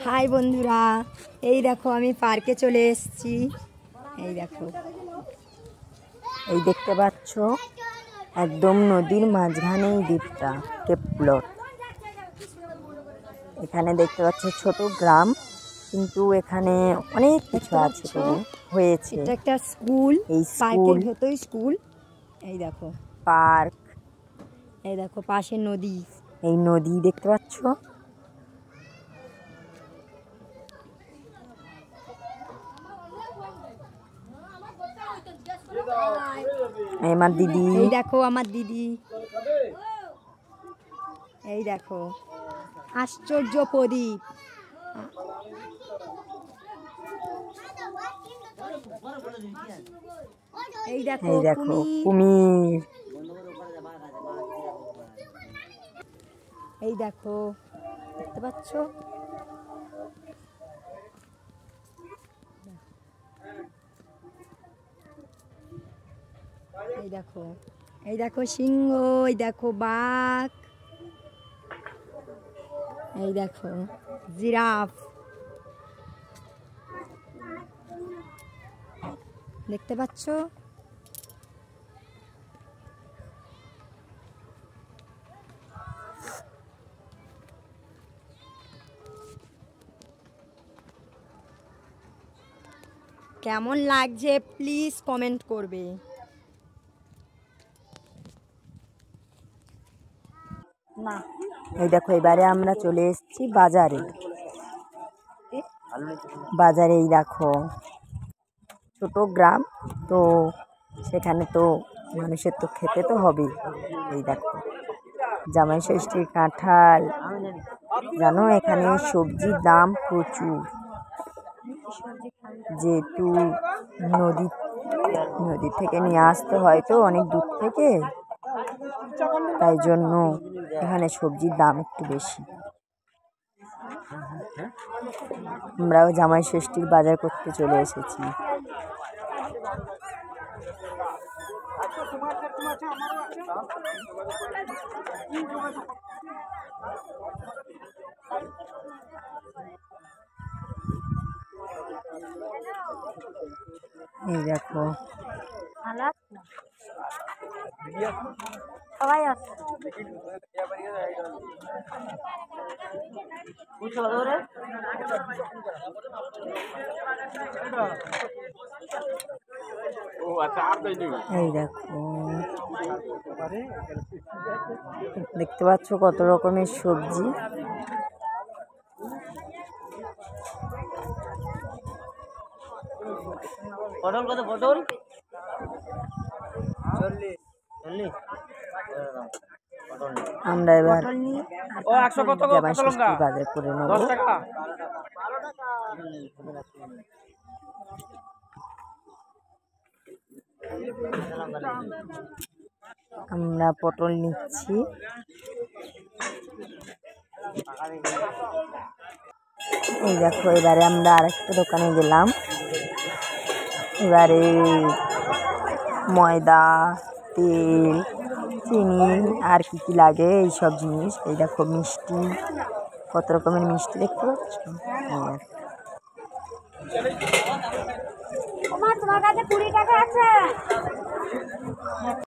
High বন্ধুরা, এই দেখো আমি পার্কে চলে এসেছি। এই দেখো, এই দেখতে পাচ্ছ একদম নদীর মাঝখানেই দ্বীপটা কেপলট। এখানে দেখতে পাচ্ছ ছোট গ্রাম, কিন্তু এখানে অনেক কিছু আছে তো হয়েছে। এটা একটা স্কুল, এই পার্কের ভেতরই স্কুল। এই দেখো পার্ক, এই দেখো পাশে নদী, এই নদী দেখতে পাচ্ছ। আমার দিদি, এই দেখো আমার দিদি, এই দেখো আশ্চর্য প্রদীপ। এই দেখো কুমির, এই দেখো দেখতে পাচ্ছ। এই দেখো, এই দেখো সিংহ, এই দেখো বাঘ, এই দেখো জিরাফ, দেখতে পাচ্ছ। কেমন লাগছে প্লিজ কমেন্ট করবে। না, এই দেখো এবারে আমরা চলে এসেছি বাজারে। বাজারে এই দেখো ছোট গ্রাম তো, সেখানে তো মানুষের তো খেতে তো হবেই। এই দেখো জামাই ষষ্ঠীর কাঁঠাল, জানো এখানে সবজির দাম প্রচুর, যেহেতু নদী থেকে নিয়ে আসতে হয় তো অনেক দূর থেকে, তাই জন্য এখানে সবজির দাম একটু বেশি। আমরাও জামাই ষষ্ঠীর বাজার করতে চলে এসেছি। এই দেখো সবাই আছে। এই দেখো দেখতে পাচ্ছ কত রকমের সবজি। পটল কত? পটল 40। আমরা এবার জামাই ষষ্ঠীর বাজার করে নেব। আমরা পটল নিচ্ছি। এই দেখো এবারে আমরা আরেকটা দোকানে গেলাম। এবারে ময়দা, তেল, চিনি আর কি কি লাগে এইসব জিনিস। এই দেখো মিষ্টি, কত রকমের মিষ্টি দেখতে পাচ্ছ। তোমার কাছে 20 টাকা আছে।